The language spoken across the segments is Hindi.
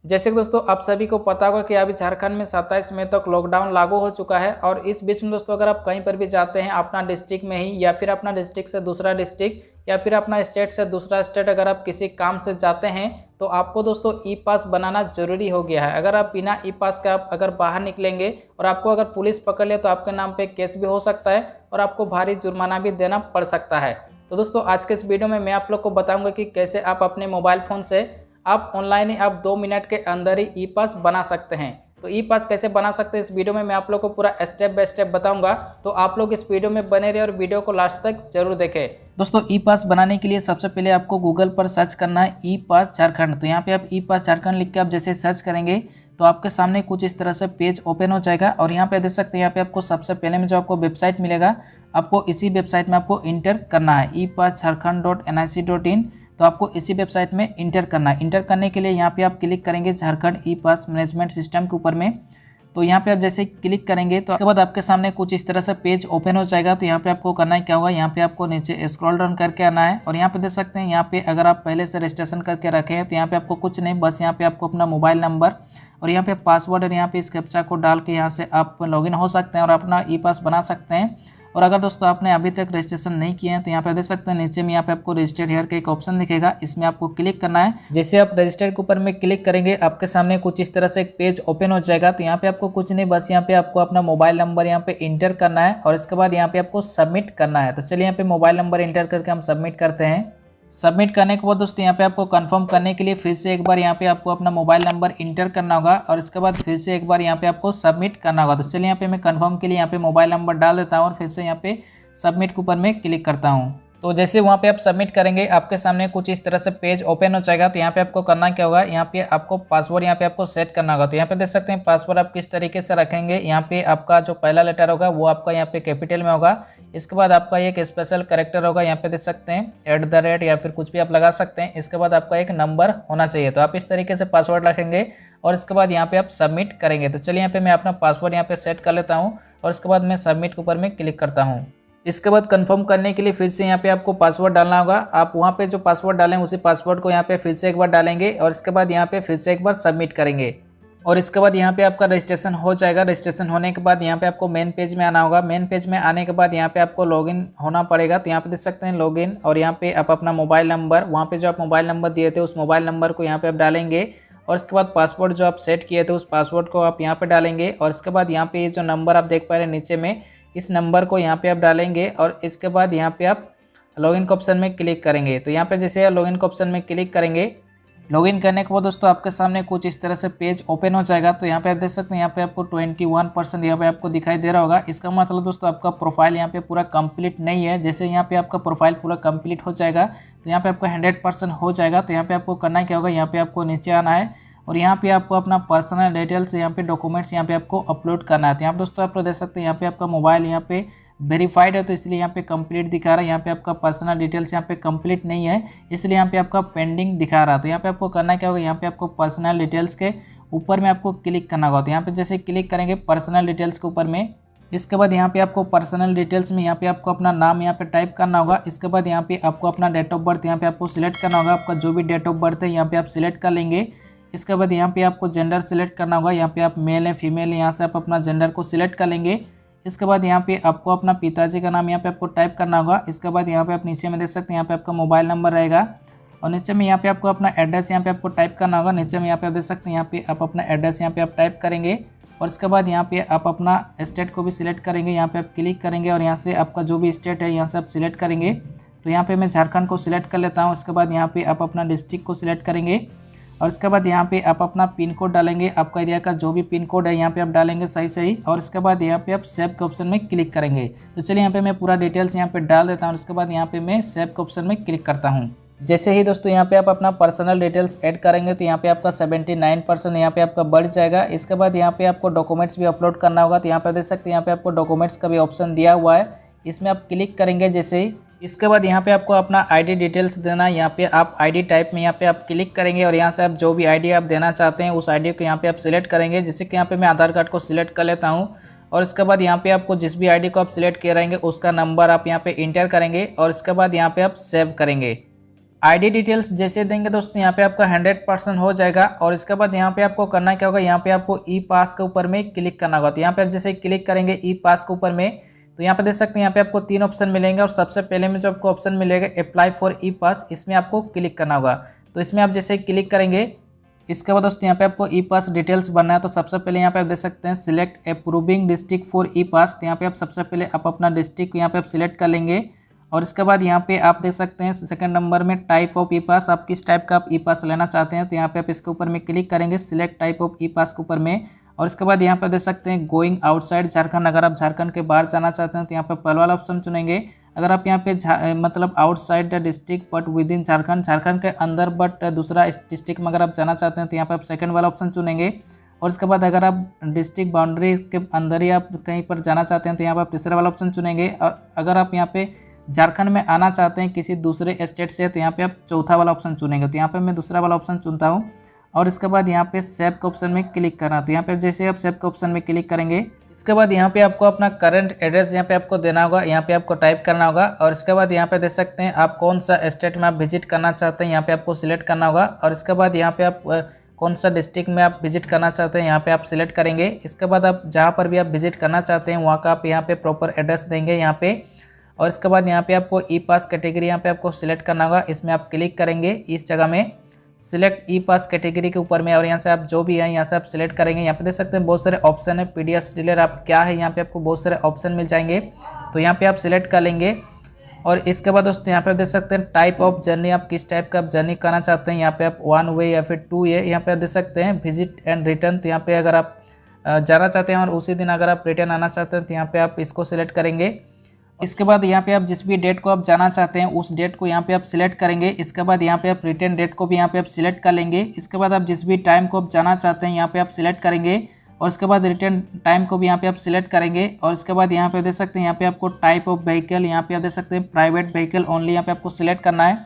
जैसे कि दोस्तों आप सभी को पता होगा कि अभी झारखंड में 27 मई तक लॉकडाउन लागू हो चुका है। और इस बीच में दोस्तों अगर आप कहीं पर भी जाते हैं अपना डिस्ट्रिक्ट में ही, या फिर अपना डिस्ट्रिक्ट से दूसरा डिस्ट्रिक्ट, या फिर अपना स्टेट से दूसरा स्टेट, अगर आप किसी काम से जाते हैं तो आपको दोस्तों ई पास बनाना जरूरी हो गया है। अगर आप बिना ई पास के आप अगर बाहर निकलेंगे और आपको अगर पुलिस पकड़ ले तो आपके नाम पे केस भी हो सकता है और आपको भारी जुर्माना भी देना पड़ सकता है। तो दोस्तों आज के इस वीडियो में मैं आप लोग को बताऊंगा कि कैसे आप अपने मोबाइल फ़ोन से आप ऑनलाइन ही आप 2 मिनट के अंदर ही ई पास बना सकते हैं। तो ई पास कैसे बना सकते हैं इस वीडियो में मैं आप लोग को पूरा स्टेप बाय स्टेप बताऊंगा। तो आप लोग इस वीडियो में बने रहिए और वीडियो को लास्ट तक जरूर देखें। दोस्तों ई पास बनाने के लिए सबसे पहले आपको गूगल पर सर्च करना है ई पास झारखंड। तो यहाँ पे आप ई पास झारखंड लिख के आप जैसे सर्च करेंगे तो आपके सामने कुछ इस तरह से पेज ओपन हो जाएगा। और यहाँ पे देख सकते हैं यहाँ पे आपको सबसे पहले में जो आपको वेबसाइट मिलेगा, आपको इसी वेबसाइट में आपको इंटर करना है epass.jharkhand.nic.in। तो आपको इसी वेबसाइट में इंटर करना है। इंटर करने के लिए यहाँ पे आप क्लिक करेंगे झारखंड ई पास मैनेजमेंट सिस्टम के ऊपर में। तो यहाँ पे आप जैसे क्लिक करेंगे तो उसके बाद आपके सामने कुछ इस तरह से पेज ओपन हो जाएगा। तो यहाँ पे आपको करना है क्या होगा, यहाँ पे आपको नीचे स्क्रॉल डाउन करके आना है। और यहाँ पे देख सकते हैं यहाँ पे अगर आप पहले से रजिस्ट्रेशन करके रखे हैं तो यहाँ पे आपको कुछ नहीं, बस यहाँ पे आपको अपना मोबाइल नंबर और यहाँ पे पासवर्ड और यहाँ पे इस कैप्चा को डाल के यहाँ से आप लॉगिन हो सकते हैं और अपना ई पास बना सकते हैं। और अगर दोस्तों आपने अभी तक रजिस्ट्रेशन नहीं किए हैं तो यहाँ पे देख सकते हैं नीचे में यहाँ पे आपको रजिस्टर्ड हियर का एक ऑप्शन दिखेगा, इसमें आपको क्लिक करना है। जैसे आप रजिस्टर्ड के ऊपर में क्लिक करेंगे आपके सामने कुछ इस तरह से एक पेज ओपन हो जाएगा। तो यहाँ पे आपको कुछ नहीं, बस यहाँ पे आपको अपना मोबाइल नंबर यहाँ पे इंटर करना है और इसके बाद यहाँ पे आपको सबमिट करना है। तो चलिए यहाँ पे मोबाइल नंबर इंटर करके हम सबमिट करते हैं। सबमिट करने के बाद दोस्तों यहाँ पे आपको कंफर्म करने के लिए फिर से एक बार यहाँ पे आपको अपना मोबाइल नंबर इंटर करना होगा और इसके बाद फिर से एक बार यहाँ पे आपको सबमिट करना होगा। तो चलिए यहाँ पे मैं कंफर्म के लिए यहाँ पे मोबाइल नंबर डाल देता हूँ और फिर से यहाँ पे सबमिट के ऊपर में क्लिक करता हूँ। तो जैसे वहाँ पे आप सबमिट करेंगे आपके सामने कुछ इस तरह से पेज ओपन हो जाएगा। तो यहाँ पे आपको करना क्या होगा, यहाँ पे आपको पासवर्ड यहाँ पे आपको सेट करना होगा। तो यहाँ पे देख सकते हैं पासवर्ड आप किस तरीके से रखेंगे। यहाँ पे आपका जो पहला लेटर होगा वो आपका यहाँ पे कैपिटल में होगा। इसके बाद आपका एक स्पेशल कैरेक्टर होगा, यहाँ पे देख सकते हैं @ या फिर कुछ भी आप लगा सकते हैं। इसके बाद आपका एक नंबर होना चाहिए। तो आप इस तरीके से पासवर्ड रखेंगे और इसके बाद यहाँ पे आप सबमिट करेंगे। तो चलिए यहाँ पे मैं अपना पासवर्ड यहाँ पे सेट कर लेता हूँ और इसके बाद मैं सबमिट के ऊपर में क्लिक करता हूँ। इसके बाद कंफर्म करने के लिए फिर से यहाँ पे आपको पासवर्ड डालना होगा। आप वहाँ पे जो पासवर्ड डालें उसी पासवर्ड को यहाँ पे फिर से एक बार डालेंगे और इसके बाद यहाँ पे फिर से एक बार सबमिट करेंगे। और इसके बाद यहाँ पे आपका रजिस्ट्रेशन हो जाएगा। रजिस्ट्रेशन होने के बाद यहाँ पे आपको मेन पेज में आना होगा। मेन पेज में आने के बाद यहाँ पे आपको लॉगिन होना पड़ेगा। तो यहाँ पे देख सकते हैं लॉगिन, और यहाँ पे आप अपना मोबाइल नंबर, वहाँ पे जो आप मोबाइल नंबर दिए थे उस मोबाइल नंबर को यहाँ पे आप डालेंगे और इसके बाद पासवर्ड जो आप सेट किए थे उस पासवर्ड को आप यहाँ पे डालेंगे। और इसके बाद यहाँ पे जो नंबर आप देख पा रहे हैं नीचे में, इस नंबर को यहाँ पे आप डालेंगे और इसके बाद यहाँ पे आप लॉगिन के ऑप्शन में क्लिक करेंगे। तो यहाँ पे जैसे लॉगिन के ऑप्शन में क्लिक करेंगे, लॉगिन करने के बाद दोस्तों आपके सामने कुछ इस तरह से पेज ओपन हो जाएगा। तो यहाँ पे आप देख सकते हैं यहाँ पे आपको 21% यहाँ पे आपको दिखाई दे रहा होगा। इसका मतलब दोस्तों आपका प्रोफाइल यहाँ पे पूरा कंप्लीट नहीं है। जैसे यहाँ पे आपका प्रोफाइल पूरा कंप्लीट हो जाएगा तो यहाँ पे आपका 100% हो जाएगा। तो यहाँ पे आपको करना क्या होगा, यहाँ पे आपको नीचे आना है और यहाँ पे आपको अपना पर्सनल डिटेल्स, यहाँ पे डॉक्यूमेंट्स यहाँ पे आपको अपलोड करना है। तो यहाँ पे दोस्तों आप देख सकते हैं यहाँ पे आपका मोबाइल यहाँ पे वेरीफाइड है तो इसलिए यहाँ पे कंप्लीट दिखा रहा है। यहाँ पे आपका पर्सनल डिटेल्स यहाँ पे कंप्लीट नहीं है इसलिए यहाँ पे आपका पेंडिंग दिखा रहा है। तो यहाँ पे आपको करना क्या होगा, यहाँ पे आपको पर्सनल डिटेल्स के ऊपर में आपको क्लिक करना होगा। तो यहाँ पे जैसे क्लिक करेंगे पर्सनल डिटेल्स के ऊपर में, इसके बाद यहाँ पे आपको पर्सनल डिटेल्स में यहाँ पे आपको अपना नाम यहाँ पे टाइप करना होगा। इसके बाद यहाँ पे आपको अपना डेट ऑफ बर्थ यहाँ पे आपको सिलेक्ट करना होगा। आपका जो भी डेट ऑफ बर्थ है यहाँ पे आप सिलेक्ट कर लेंगे। इसके बाद यहाँ पे आपको जेंडर सिलेक्ट करना होगा। यहाँ पे आप मेल है फीमेल है, यहाँ से आप अपना जेंडर को सिलेक्ट कर लेंगे। इसके बाद यहाँ पे आपको अपना पिताजी का नाम यहाँ पे आपको टाइप करना होगा। इसके बाद यहाँ पे आप नीचे में देख सकते हैं यहाँ पे आपका मोबाइल नंबर रहेगा और नीचे में यहाँ पे आपको अपना एड्रेस यहाँ पे आपको टाइप करना होगा। नीचे में यहाँ पे आप देख सकते हैं यहाँ पे आप अपना एड्रेस यहाँ पे आप टाइप करेंगे और इसके बाद यहाँ पे आप अपना स्टेट को भी सिलेक्ट करेंगे। यहाँ पे आप क्लिक करेंगे और यहाँ से आपका जो भी स्टेट है यहाँ से आप सिलेक्ट करेंगे। तो यहाँ पे मैं झारखंड को सिलेक्ट कर लेता हूँ। इसके बाद यहाँ पे आप अपना डिस्ट्रिक्ट को सिलेक्ट करेंगे और इसके बाद यहाँ पे आप अपना पिन कोड डालेंगे। आपका एरिया का जो भी पिन कोड है यहाँ पे आप डालेंगे सही और इसके बाद यहाँ पे आप सेव के ऑप्शन में क्लिक करेंगे। तो चलिए यहाँ पे मैं पूरा डिटेल्स यहाँ पे डाल देता हूँ। इसके बाद यहाँ पे मैं सेव के ऑप्शन में क्लिक करता हूँ। जैसे ही दोस्तों यहाँ पे आप अपना पर्सनल डिटेल्स ऐड करेंगे तो यहाँ पे आपका 79% यहाँ पे आपका बढ़ जाएगा। इसके बाद यहाँ पे आपको डॉक्यूमेंट्स भी अपलोड करना होगा। तो यहाँ पे देख सकते हैं यहाँ पे आपको डॉक्यूमेंट्स का भी ऑप्शन दिया हुआ है, इसमें आप क्लिक करेंगे जैसे ही। इसके बाद यहाँ पे आपको अपना आईडी डिटेल्स देना है। यहाँ पे आप आईडी टाइप में यहाँ पे आप क्लिक करेंगे और यहाँ से आप जो भी आईडी आप देना चाहते हैं उस आईडी को यहाँ पे आप सिलेक्ट करेंगे। जैसे कि यहाँ पे मैं आधार कार्ड को सिलेक्ट कर लेता हूँ और इसके बाद यहाँ पे आपको जिस भी आईडी को आप सिलेक्ट किए रहेंगे उसका नंबर आप यहाँ पे इंटर करेंगे और इसके बाद यहाँ पे आप सेव करेंगे। आईडी डिटेल्स जैसे देंगे दोस्तों यहाँ पे आपका 100% हो जाएगा। और इसके बाद यहाँ पे आपको करना क्या होगा, यहाँ पे आपको ई पास के ऊपर में क्लिक करना होगा। तो यहाँ पे आप जैसे क्लिक करेंगे ई पास के ऊपर में, तो यहाँ पे देख सकते हैं यहाँ पे आपको 3 ऑप्शन मिलेंगे। और सबसे पहले में जो आपको ऑप्शन मिलेगा अप्लाई फॉर ई पास, इसमें आपको क्लिक करना होगा। तो इसमें आप जैसे क्लिक करेंगे, इसके बाद दोस्तों यहाँ पे आपको ई पास डिटेल्स भरना है। तो सबसे पहले यहाँ पे आप देख सकते हैं सिलेक्ट अप्रूविंग डिस्ट्रिक्ट फॉर ई पास। तो यहाँ पे आप सबसे पहले आप अपना डिस्ट्रिक्ट यहाँ पे आप सिलेक्ट कर लेंगे। और इसके बाद यहाँ पे आप देख सकते हैं सेकंड नंबर में टाइप ऑफ ई पास, आप किस टाइप का आप ई पास लेना चाहते हैं। तो यहाँ पे आप इसके ऊपर में क्लिक करेंगे सिलेक्ट टाइप ऑफ ई पास के ऊपर में। और इसके बाद यहाँ पे देख सकते हैं गोइंग आउटसाइड झारखंड, अगर आप झारखंड के बाहर जाना चाहते हैं तो यहाँ पे पहला वाला ऑप्शन चुनेंगे। अगर आप यहाँ पे मतलब outside the district but with in Jharkhand, Jharkhand के अंदर बट दूसरा डिस्ट्रिक्ट में अगर आप जाना चाहते हैं तो यहाँ पे आप सेकंड वाला ऑप्शन चुनेंगे। और इसके बाद अगर आप डिस्ट्रिक्ट बाउंड्री के अंदर ही आप कहीं पर जाना चाहते हैं तो यहाँ पर आप तीसरा वाला ऑप्शन चुनेंगे। और अगर आप यहाँ पे झारखंड में आना चाहते हैं किसी दूसरे स्टेट से तो यहाँ पे आप चौथा वाला ऑप्शन चुनेंगे। तो यहाँ पे मैं दूसरा वाला ऑप्शन चुनता हूँ। और इसके बाद यहाँ पे सेव के ऑप्शन में क्लिक करना। तो यहाँ पे जैसे आप सेव के ऑप्शन में क्लिक करेंगे, इसके बाद यहाँ पे आपको अपना करंट एड्रेस यहाँ पे आपको देना होगा, यहाँ पे आपको टाइप करना होगा। और इसके बाद यहाँ पे देख सकते हैं आप कौन सा स्टेट में आप विजिट करना चाहते हैं, यहाँ पे आपको सिलेक्ट करना होगा। और इसके बाद यहाँ पे आप कौन सा डिस्ट्रिक्ट में आप विजिट करना चाहते हैं यहाँ पे आप सिलेक्ट करेंगे। इसके बाद आप जहाँ पर भी आप विजिट करना चाहते हैं वहाँ का आप यहाँ पे प्रॉपर एड्रेस देंगे यहाँ पे। और इसके बाद यहाँ पे आपको ई पास कैटेगरी यहाँ पे आपको सिलेक्ट करना होगा, इसमें आप क्लिक करेंगे इस जगह में सिलेक्ट ई पास कैटेगरी के ऊपर में। और यहाँ से आप जो भी है यहाँ से आप सिलेक्ट करेंगे। यहाँ पे देख सकते हैं बहुत सारे ऑप्शन है, पीडीएस डीलर आप क्या है, यहाँ पे आपको बहुत सारे ऑप्शन मिल जाएंगे। तो यहाँ पे आप सिलेक्ट कर लेंगे। और इसके बाद दोस्तों यहाँ पे देख सकते हैं टाइप ऑफ जर्नी, आप किस टाइप का आप जर्नी करना चाहते हैं। यहाँ पे आप 1 वे या फिर 2 वे यहाँ पे आप देख सकते हैं विजिट एंड रिटर्न। तो यहाँ पे अगर आप जाना चाहते हैं और उसी दिन अगर आप रिटर्न आना चाहते हैं तो यहाँ पे आप इसको सिलेक्ट करेंगे। इसके बाद यहाँ पे आप जिस भी डेट को आप जाना चाहते हैं उस डेट को यहाँ पे आप सिलेक्ट करेंगे। इसके बाद यहाँ पे आप रिटर्न डेट को भी यहाँ पे आप सिलेक्ट कर लेंगे। इसके बाद आप जिस भी टाइम को आप जाना चाहते हैं यहाँ पे आप सिलेक्ट करेंगे। और इसके बाद रिटर्न टाइम को भी यहाँ पे आप सिलेक्ट करेंगे। और इसके बाद यहाँ पे देख सकते हैं यहाँ पे आपको टाइप ऑफ व्हीकल, यहाँ पे आप देख सकते हैं प्राइवेट व्हीकल ओनली यहाँ पे आपको सिलेक्ट करना है।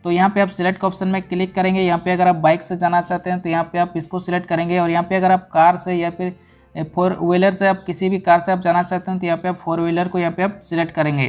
तो यहाँ पे आप सिलेक्ट ऑप्शन में क्लिक करेंगे। यहाँ पे अगर आप बाइक से जाना चाहते हैं तो यहाँ पे आप इसको सिलेक्ट करेंगे। और यहाँ पे अगर आप कार से या फिर 4 व्हीलर से आप किसी भी कार से आप जाना चाहते हैं तो यहाँ पे आप 4 व्हीलर को यहाँ पे आप सिलेक्ट करेंगे।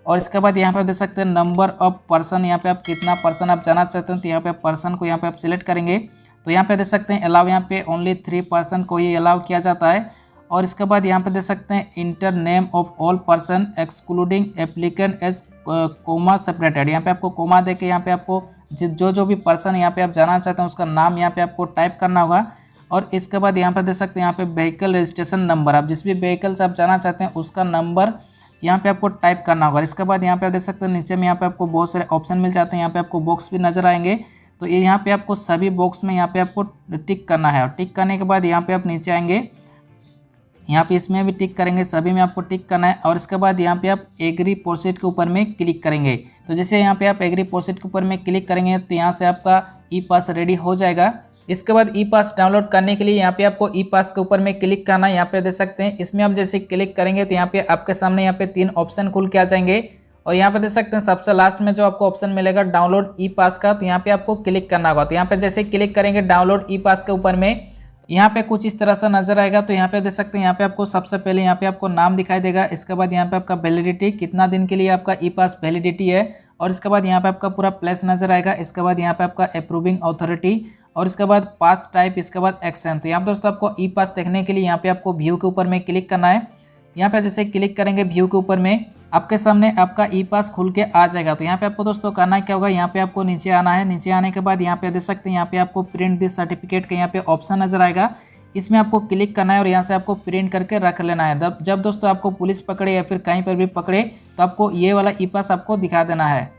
और इसके बाद यहाँ पे आप देख सकते हैं नंबर ऑफ पर्सन, यहाँ पे आप कितना पर्सन आप जाना चाहते हैं तो यहाँ पे पर्सन को यहाँ पे आप सिलेक्ट करेंगे। तो यहाँ पे देख सकते हैं अलाउ, यहाँ पे ओनली 3 पर्सन को ही अलाउ किया जाता है। और इसके बाद यहाँ पे देख सकते हैं enter name of all person excluding applicant as comma separated, यहाँ पे आपको कोमा दे के यहाँ पे आपको जो भी पर्सन यहाँ पे आप जाना चाहते हैं उसका नाम यहाँ पे आपको टाइप करना होगा। और इसके बाद यहाँ पे देख सकते हैं यहाँ पे व्हीकल रजिस्ट्रेशन नंबर, आप जिस भी व्हीकल से आप जाना चाहते हैं उसका नंबर यहाँ पे आपको टाइप करना होगा। इसके बाद यहाँ पे आप देख सकते हैं नीचे में यहाँ पे आपको बहुत सारे ऑप्शन मिल जाते हैं, यहाँ पे आपको बॉक्स भी नजर आएंगे। तो ये यहाँ पे आपको सभी बॉक्स में यहाँ पे आपको टिक करना है। और टिक करने के बाद यहाँ पे आप नीचे आएंगे, यहाँ पे इसमें भी टिक करेंगे, सभी में आपको टिक करना है। और इसके बाद यहाँ पे आप एग्री प्रोसीड के ऊपर में क्लिक करेंगे। तो जैसे यहाँ पे आप एग्री प्रोसीड के ऊपर में क्लिक करेंगे तो यहाँ से आपका ई पास रेडी हो जाएगा। इसके बाद ई पास डाउनलोड करने के लिए यहाँ पे आपको ई पास के ऊपर में क्लिक करना है। यहाँ पे देख सकते हैं इसमें आप जैसे क्लिक करेंगे तो यहाँ पे आपके सामने यहाँ पे 3 ऑप्शन खुल के आ जाएंगे। और यहाँ पे देख सकते हैं सबसे लास्ट में जो आपको ऑप्शन मिलेगा डाउनलोड ई पास का, तो यहाँ पे आपको क्लिक करना होगा। तो यहाँ पे जैसे क्लिक करेंगे डाउनलोड ई पास के ऊपर में, यहाँ पे कुछ इस तरह से नजर आएगा। तो यहाँ पे देख सकते हैं यहाँ पे आपको सबसे पहले यहाँ पे आपको नाम दिखाई देगा। इसके बाद यहाँ पे आपका वैलिडिटी, कितना दिन के लिए आपका ई पास वैलिडिटी है। और इसके बाद यहाँ पे आपका पूरा प्लेस नजर आएगा। इसके बाद यहाँ पे आपका अप्रूविंग अथॉरिटी, और इसके बाद पास टाइप, इसके बाद एक्शन। तो यहाँ पे दोस्तों आपको ई पास देखने के लिए यहाँ पे आपको व्यू के ऊपर में क्लिक करना है। यहाँ पे जैसे क्लिक करेंगे व्यू के ऊपर में आपके सामने आपका ई पास खुल के आ जाएगा। तो यहाँ पे आपको दोस्तों करना क्या होगा, यहाँ पे आपको नीचे आना है। नीचे आने के बाद यहाँ पे देख सकते हैं यहाँ पे आपको प्रिंट दिस सर्टिफिकेट का यहाँ पे ऑप्शन नजर आएगा, इसमें आपको क्लिक करना है और यहाँ से आपको प्रिंट करके रख लेना है। जब दोस्तों आपको पुलिस पकड़े या फिर कहीं पर भी पकड़े तो आपको ये वाला ई पास आपको दिखा देना है।